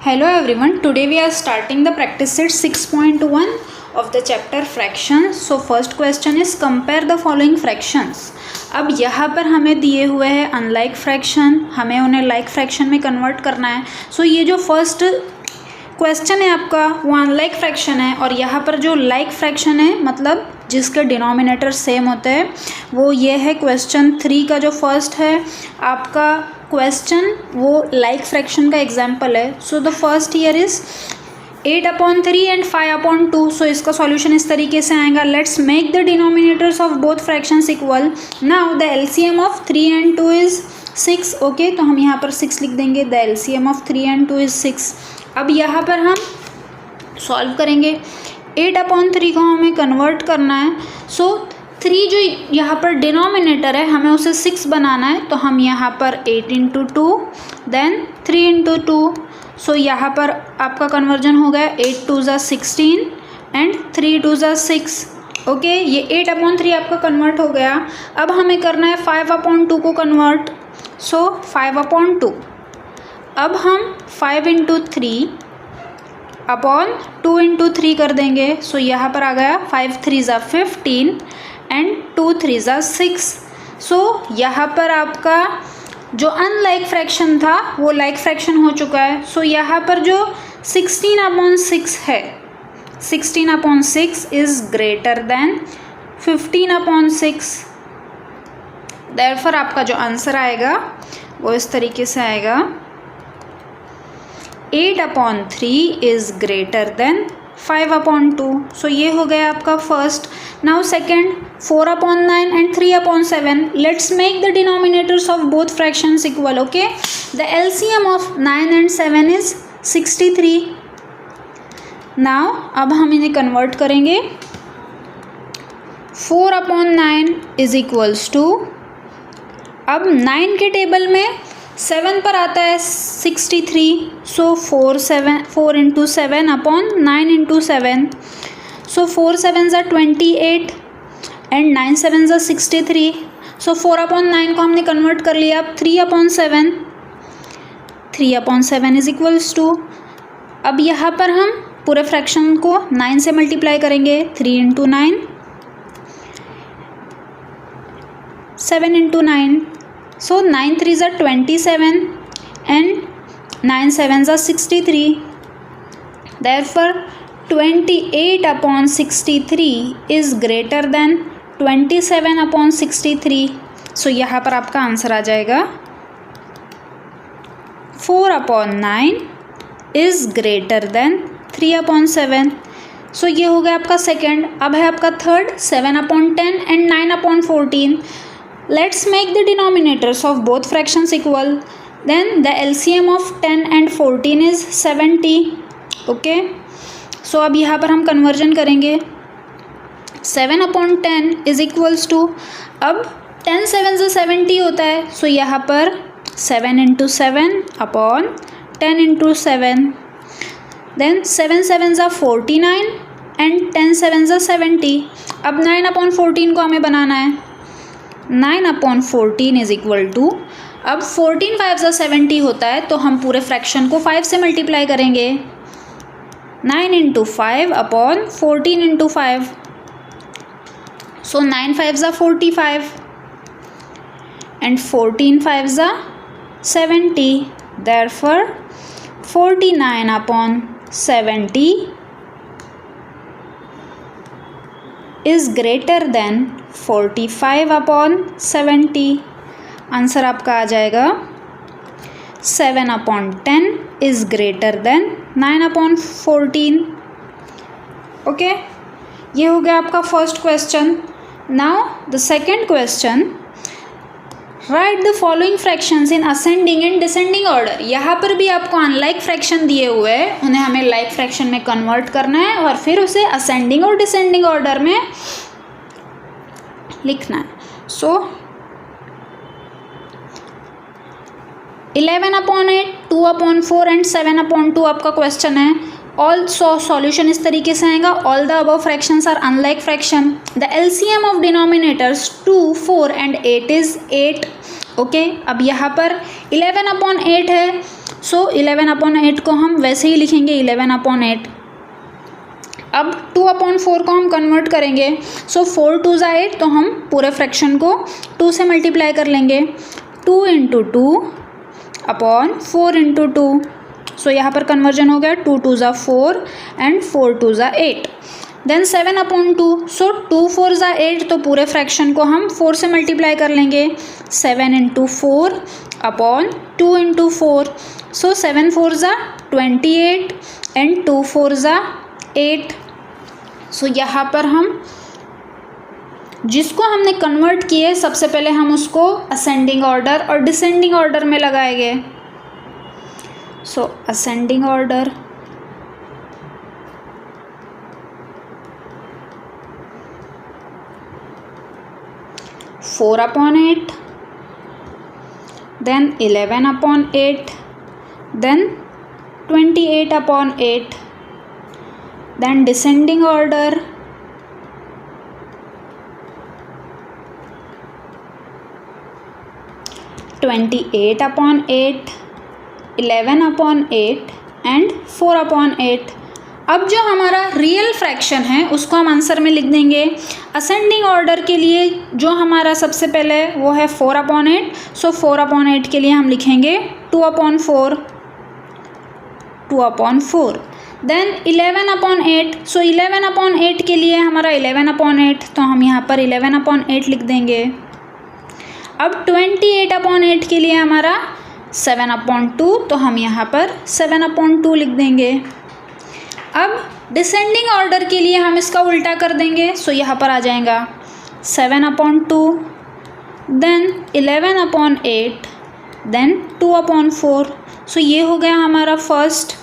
Hello everyone, today we are starting the practice set 6.1 of the chapter fractions. So first question is compare the following fractions. अब यहाँ पर हमें दिए हुए हैं अनलाइक फ्रैक्शन, हमें उन्हें लाइक फ्रैक्शन में कन्वर्ट करना है. सो ये जो फर्स्ट क्वेश्चन है आपका वो अनलाइक फ्रैक्शन है और यहाँ पर जो लाइक फ्रैक्शन है मतलब जिसके डिनोमिनेटर सेम होते हैं वो ये है. क्वेश्चन 3 का जो फर्स्ट है आपका क्वेश्चन वो लाइक फ्रैक्शन का एग्जाम्पल है. So the first year is 8/3 and 5/2. सो इसका सॉल्यूशन इस तरीके से आएगा. Let's make the denominators of both fractions equal. Now the LCM of 3 and 2 is 6. Okay, तो हम यहाँ पर 6 लिख देंगे. The LCM of 3 and 2 is 6. अब यहाँ पर हम सॉल्व करेंगे. 8/3 को हमें कन्वर्ट करना है. सो 3 जो यहाँ पर डिनोमिनेटर है हमें उसे 6 बनाना है. तो हम यहाँ पर 8 × 2 देन 3 × 2. सो यहाँ पर आपका कन्वर्जन हो गया 8 2 = 16 एंड 3 2 = 6. ओके, ये 8/3 आपका कन्वर्ट हो गया. अब हमें करना है 5/2 को कन्वर्ट. सो 5/2. अब हम 5 × 3 अपॉन 2 × 3 कर देंगे. सो यहाँ पर आ गया 5 3 = 15 एंड 2 3 = 6. सो यहाँ पर आपका जो अनलाइक फ्रैक्शन था वो लाइक फ्रैक्शन हो चुका है. सो यहाँ पर जो 16/6 है 16/6 इज़ ग्रेटर देन 15/6. देयरफॉर आपका जो आंसर आएगा वो इस तरीके से आएगा. 8/3 इज़ ग्रेटर देन 5/2. सो ये हो गया आपका first. Now second 4/9 and 3/7. Let's make the denominators of both fractions equal. Okay, the LCM of 9 and 7 is 63. Now अब हम इन्हें कन्वर्ट करेंगे. 4/9 इज इक्वल्स टू, अब 9 के टेबल में 7 पर आता है 63. सो 4 × 7 अपॉन 9 × 7. So 4 7 = 28 and 9 7 = 63. सो 4/9 को हमने कन्वर्ट कर लिया. अब 3/7 3/7 इज इक्वल्स टू, अब यहाँ पर हम पूरे फ्रैक्शन को 9 से मल्टीप्लाई करेंगे. 3 × 9 7 × 9. So 9 3 = 27 and 9 7 = 63. Therefore 28/63 is greater than 27/63. So यहाँ पर आपका आंसर आ जाएगा 4/9 is greater than 3/7. सो ये हो गया आपका सेकेंड. अब है आपका third 7/10 and 9/14. Let's make the denominators of both fractions equal. Then the LCM of 10 and 14 is 70. Okay. So अब यहाँ पर हम कन्वर्जन करेंगे. 7/10 is equals to, अब 10 7 = 70 होता है. सो यहाँ पर 7 × 7 अपॉन 10 × 7. Then 7 7 = 49 and 10 7 = 70. अब 9/14 को हमें बनाना है. 9/14 इज इक्वल टू, अब 14 5 = 70 होता है तो हम पूरे फ्रैक्शन को 5 से मल्टीप्लाई करेंगे. 9 × 5 upon 14 × 5. So 9 5 = 45 and 14 5 = 70. Therefore 49/70 is greater than 45/70. Answer आपका आ जाएगा 7/10 इज ग्रेटर देन 9/14. ओके, ये हो गया आपका first question. Now the second question, right the following fractions in ascending and descending order. यहाँ पर भी आपको अनलाइक फ्रैक्शन दिए हुए हैं, उन्हें हमें लाइक फ्रैक्शन में कन्वर्ट करना है और फिर उसे असेंडिंग और डिसेंडिंग ऑर्डर में लिखना है. सो 11/8 2/4 एंड 7/2 आपका क्वेश्चन है. ऑल सॉल्यूशन इस तरीके से आएगा. All the above fractions are unlike fraction. The LCM of denominators 2 4 and 8 is 8. Okay, अब यहाँ पर 11/8 है सो 11/8 को हम वैसे ही लिखेंगे 11/8। अब 2/4 को हम कन्वर्ट करेंगे। सो 4 2 ज़ा 8, तो हम पूरे फ्रैक्शन को 2 से मल्टीप्लाई कर लेंगे। 2 × 2/4 × 2। सो यहाँ पर कन्वर्जन हो गया 2 2 ज़ा 4 एंड 4 2 ज़ा 8। देन 7/2। सो 2 4 ज़ा 8, तो पूरे फ्रैक्शन को हम 4 से मल्टीप्लाई कर लेंगे। 7 × 4/2 × 4। सो 7 4 ज़ा 28 एंड 2 4 ज़ा 8। सो यहाँ पर हम जिसको हमने कन्वर्ट किए सबसे पहले हम उसको असेंडिंग ऑर्डर और डिसेंडिंग ऑर्डर में लगाएंगे। So ascending order, four upon 8, then 11/8, then 28/8, then descending order 28/8, 11/8 and 4/8। अब जो हमारा रियल फ्रैक्शन है उसको हम आंसर में लिख देंगे। असेंडिंग ऑर्डर के लिए जो हमारा सबसे पहले वो है 4/8। सो 4/8 के लिए हम लिखेंगे 2/4, 2/4। देन 11/8। सो 11/8 के लिए हमारा 11/8, तो हम यहाँ पर 11/8 लिख देंगे। अब 28/8 के लिए हमारा 7/2, तो हम यहाँ पर 7/2 लिख देंगे। अब डिसेंडिंग ऑर्डर के लिए हम इसका उल्टा कर देंगे। सो यहाँ पर आ जाएगा 7/2, देन 11/8, देन 2/4। सो ये हो गया हमारा फर्स्ट।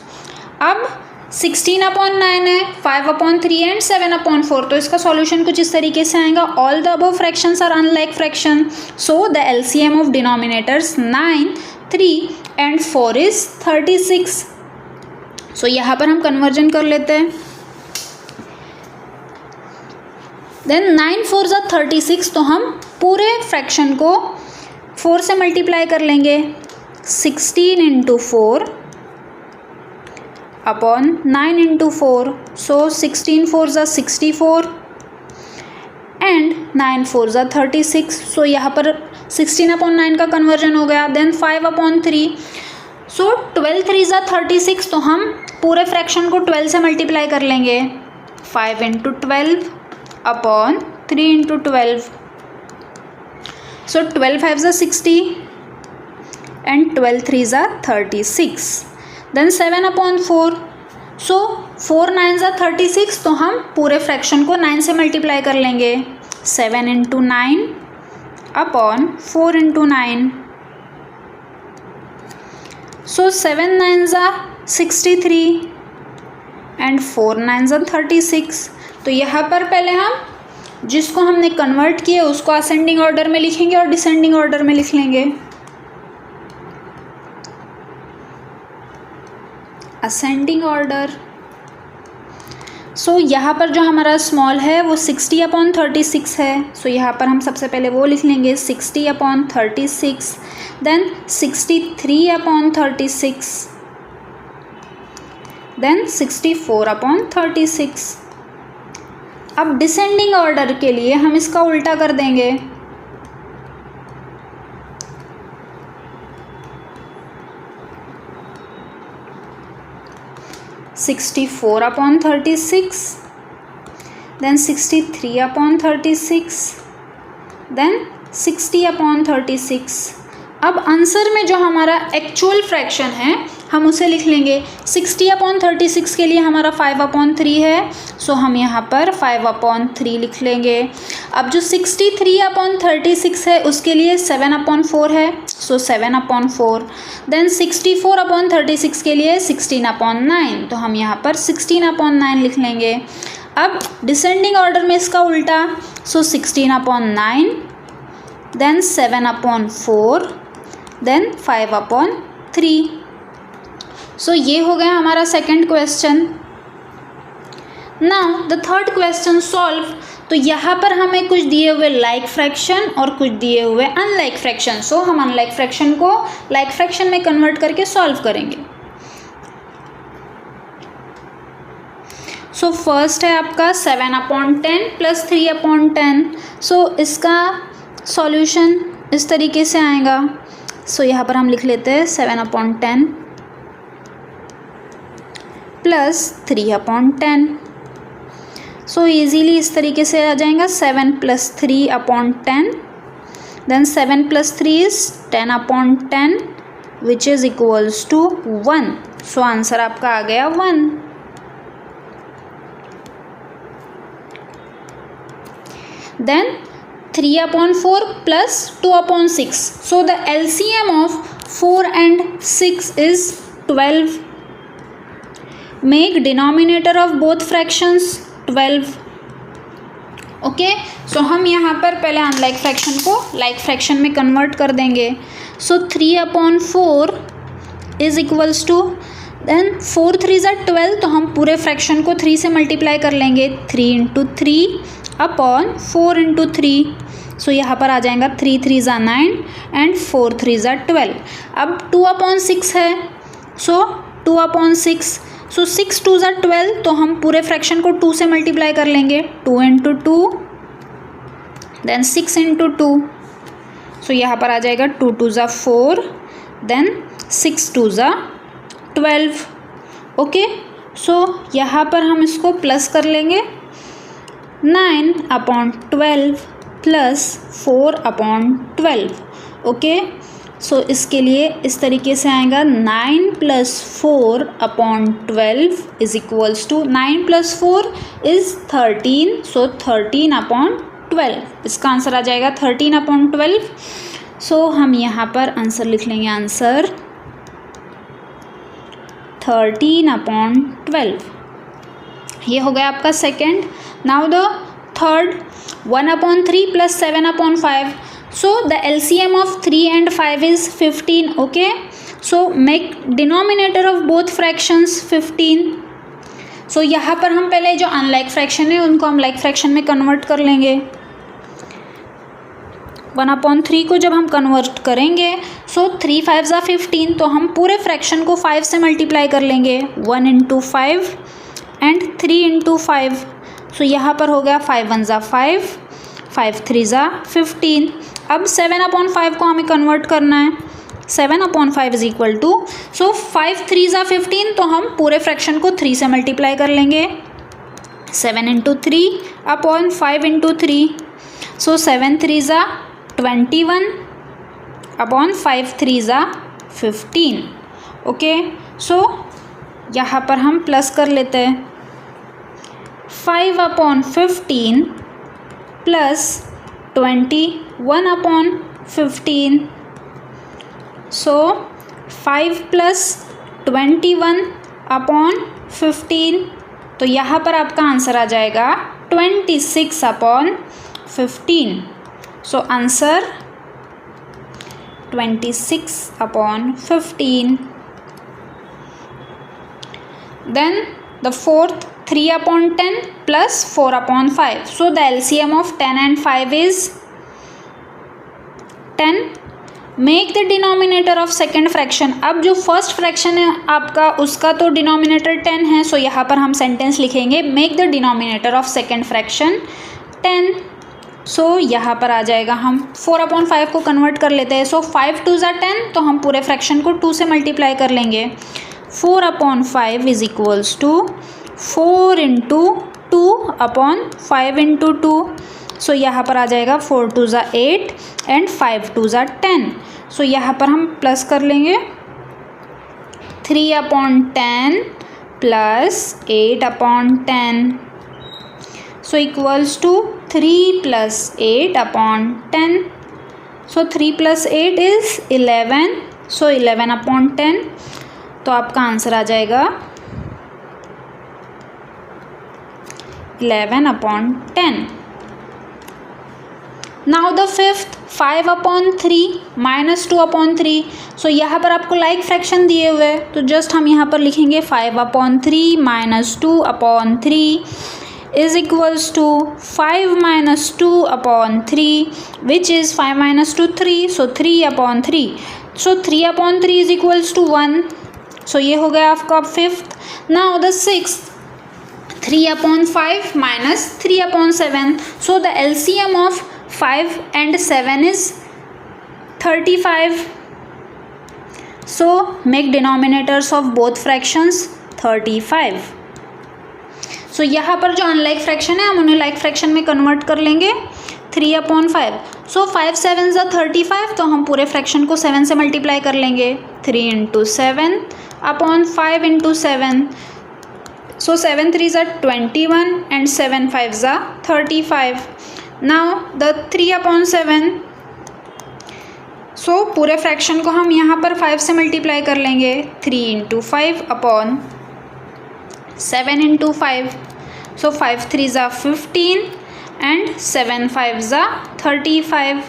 अब 16/9 है, 5/3 एंड 7/4। तो इसका सॉल्यूशन कुछ इस तरीके से आएगा। All the above fractions are unlike fraction, so the LCM of denominators 9, 3 and 4 is 36। So यहाँ पर हम कन्वर्जन कर लेते हैं। देन 9 4 ज़ा 36, तो हम पूरे फ्रैक्शन को 4 से मल्टीप्लाई कर लेंगे। 16 × 4 अपॉन 9 × 4। सो 16 4 ज़ा 64 एंड 9 4 ज़ा 36। सो यहाँ पर 16/9 का कन्वर्जन हो गया। देन 5/3। सो 12 3 ज़ा 36, तो हम पूरे फ्रैक्शन को 12 से मल्टीप्लाई कर लेंगे। 5 × 12 अपॉन 3 × 12। सो 12 5 ज़ा 60 एंड 12 3 ज़ा 36। देन 7/4। सो 4 9 ज़ा 36, तो हम पूरे फ्रैक्शन को 9 से मल्टीप्लाई कर लेंगे। 7 × 9 अपॉन 4 × 9। सो 7 9 ज़ा 63 एंड 4 9 ज़ा 36। तो यहाँ पर पहले हम जिसको हमने कन्वर्ट किया उसको असेंडिंग ऑर्डर में लिखेंगे और डिसेंडिंग ऑर्डर में लिख लेंगे। Ascending order. सो यहाँ पर जो हमारा स्मॉल है वो 60/36 है। सो यहाँ पर हम सबसे पहले वो लिख लेंगे 60/36, देन 63/36, देन 64/36। अब डिसेंडिंग ऑर्डर के लिए हम इसका उल्टा कर देंगे। 64/36, then 63/36, then 60/36। अब आंसर में जो हमारा एक्चुअल फ्रैक्शन है हम उसे लिख लेंगे। 60/36 के लिए हमारा 5/3 है, सो हम यहाँ पर 5/3 लिख लेंगे। अब जो 63/36 है उसके लिए 7/4 है, सो 7/4। देन 64/36 के लिए 16/9, तो हम यहाँ पर 16/9 लिख लेंगे। अब डिसेंडिंग ऑर्डर में इसका उल्टा, सो 16/9, देन 7/4, देन 5/3। सो ये हो गया हमारा second question. Now the third question solve. तो यहाँ पर हमें कुछ दिए हुए लाइक फ्रैक्शन और कुछ दिए हुए अनलाइक फ्रैक्शन, सो हम अनलाइक फ्रैक्शन को लाइक फ्रैक्शन में कन्वर्ट करके सॉल्व करेंगे। सो फर्स्ट है आपका 7/10 प्लस 3/10। सो इसका सॉल्यूशन इस तरीके से आएगा। सो यहाँ पर हम लिख लेते हैं 7/10 प्लस 3/10। सो ईजीली इस तरीके से आ जाएगा 7 + 3/10, then 7 + 3 is 10/10 which is equals to 1। So answer आपका आ गया 1। Then 3/4 plus 2/6. So the LCM of 4 and 6 is 12. Make denominator of both fractions 12. Okay, सो हम यहाँ पर पहले अनलाइक फ्रैक्शन को लाइक फ्रैक्शन में कन्वर्ट कर देंगे। सो 3/4 इज इक्वल्स टू, देन 4 3 = 12, तो हम पूरे फ्रैक्शन को 3 से मल्टीप्लाई कर लेंगे। 3 × 3/4 × 3, सो यहाँ पर आ जाएगा 3 3 = 9 एंड 4 3 = 12। अब 2/6 है, सो 2/6, सो 6 2 = 12, तो हम पूरे फ्रैक्शन को 2 से मल्टीप्लाई कर लेंगे। 2 × 2, देन 6 × 2, सो यहाँ पर आ जाएगा 2 2 = 4, देन 6 2 = 12। ओके, सो यहाँ पर हम इसको प्लस कर लेंगे। 9/12 प्लस 4/12। ओके, सो इसके लिए इस तरीके से आएगा 9 + 4/12 इज इक्वल्स टू 9 + 4 इज 13, सो 13/12। इसका आंसर आ जाएगा 13/12। सो हम यहाँ पर आंसर लिख लेंगे, आंसर 13/12। ये हो गया आपका second. Now the third, 1/3 plus 7/5. So the LCM of 3 and 5 is 15. Okay, so make denominator of both fractions 15. So यहाँ पर हम पहले जो अनलाइक फ्रैक्शन है उनको हम लाइक फ्रैक्शन में कन्वर्ट कर लेंगे। 1/3 को जब हम कन्वर्ट करेंगे, सो 3 5 = 15, तो हम पूरे फ्रैक्शन को 5 से मल्टीप्लाई कर लेंगे। 1 × 5 एंड 3 × 5, सो यहाँ पर हो गया 5 1 = 5, 5 3 = 15। अब 7/5 को हमें कन्वर्ट करना है। 7/5 इज इक्वल टू, सो 5 3 = 15, तो हम पूरे फ्रैक्शन को 3 से मल्टीप्लाई कर लेंगे। 7 × 3/5 × 3, सो 7 3 = 21/5 3 = 15। ओके, सो यहाँ पर हम प्लस कर लेते हैं। 5/15 प्लस 21/15, सो 5 + 21/15, तो यहाँ पर आपका आंसर आ जाएगा 26/15। So answer 26/15। Then the fourth, 3/10 plus 4/5. So the LCM of 10 and 5 is 10. Make the denominator of second fraction. अब जो फर्स्ट फ्रैक्शन है आपका, उसका तो डिनोमिनेटर 10 है, सो यहाँ पर हम सेंटेंस लिखेंगे make the denominator of second fraction 10। सो यहाँ पर आ जाएगा, हम 4/5 को कन्वर्ट कर लेते हैं। सो 5 2 = 10, तो हम पूरे फ्रैक्शन को 2 से मल्टीप्लाई कर लेंगे। 4/5 इज इक्वल्स टू 4 × 2/5 × 2, सो यहाँ पर आ जाएगा 4 2 = 8 एंड 5 2 = 10, सो यहाँ पर हम प्लस कर लेंगे। 3/10 plus 8/10, so equals to 3 + 8/10, so 3 + 8 is 11, so 11/10, तो आपका आंसर आ जाएगा 11/10। Now the fifth, 5/3 minus 2/3, so यहाँ पर आपको लाइक फ्रैक्शन दिए हुए हैं, तो जस्ट हम यहाँ पर लिखेंगे 5/3 minus 2/3 is equals to 5 minus 2 upon 3, which is 5 minus 2 3, so 3 upon 3, so 3 upon 3 is equals to 1, so ये हो गया आपका fifth. Now the sixth, 3 upon 5 minus 3 upon 7, so the LCM of 5 and 7 is 35, so make denominators of both fractions 35. सो यहाँ पर जो unlike fraction है हम उन्हें लाइक फ्रैक्शन में कन्वर्ट कर लेंगे. 3 upon 5, सो 5 7 ज़ा 35, तो हम पूरे फ्रैक्शन को 7 से मल्टीप्लाई कर लेंगे. 3 into 7 upon 5 into 7, so 7 3 ज़ा 21 and 7 5 ज़ा 35. नाउ द 3 upon 7, सो पूरे फ्रैक्शन को हम यहाँ पर 5 से मल्टीप्लाई कर लेंगे. 3 into 5 upon 7 into 5, so 5 3 ज़ा 15 and 7 5 ज़ा 35.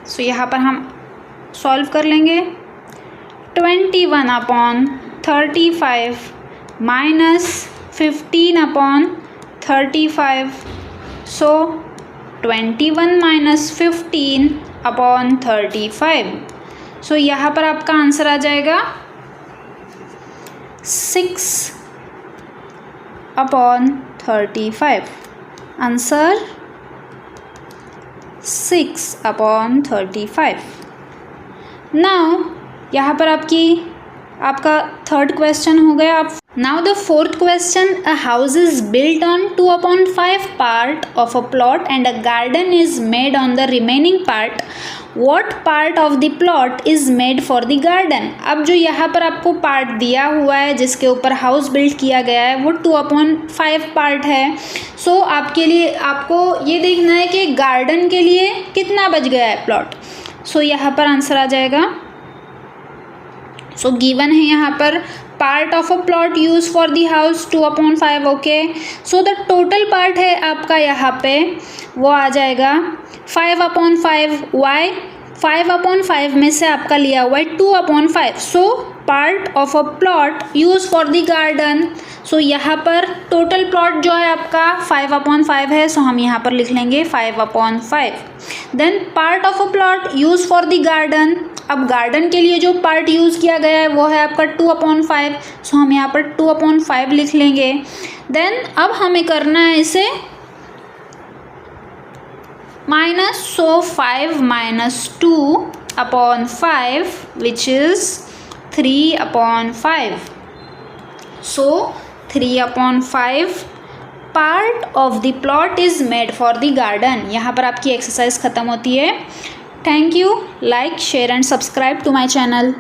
सो यहाँ पर हम सॉल्व कर लेंगे. 21 upon 35 माइनस 15 upon 35, सो 21 माइनस 15 upon 35. सो यहाँ पर आपका आंसर आ जाएगा 6 upon 35. Answer 6 upon 35. नाउ यहाँ पर आपका थर्ड क्वेश्चन हो गया. आप now the fourth question, a house is built on 2 upon 5 part of a plot and a garden is made on the remaining part. What part of the plot is made for the garden. अब जो यहाँ पर आपको part दिया हुआ है जिसके ऊपर हाउस बिल्ड किया गया है वो 2 upon 5 पार्ट है. सो आपके लिए आपको ये देखना है कि गार्डन के लिए कितना बच गया है प्लॉट. सो यहाँ पर आंसर आ जाएगा. सो गिवन है यहाँ पर part of a plot use for the house 2 upon 5. Okay, so the total part है आपका यहाँ पे वो आ जाएगा 5 upon 5. वाई 5 upon 5 में से आपका लिया हुआ है 2 upon 5. So part of a plot use for the garden. So यहाँ पर टोटल प्लॉट जो है आपका 5 upon 5 है, सो हम यहाँ पर लिख लेंगे 5 upon 5. Then part of a plot use for the garden. अब गार्डन के लिए जो पार्ट यूज़ किया गया है वो है आपका 2 upon 5, सो हम यहाँ पर 2 upon 5 लिख लेंगे. देन अब हमें करना है इसे minus, so 5 minus 2 upon 5 which is 3 upon 5. So 3 upon 5 part of the plot is made for the garden. यहाँ पर आपकी एक्सरसाइज ख़त्म होती है. Thank you. Like, share and subscribe to my channel.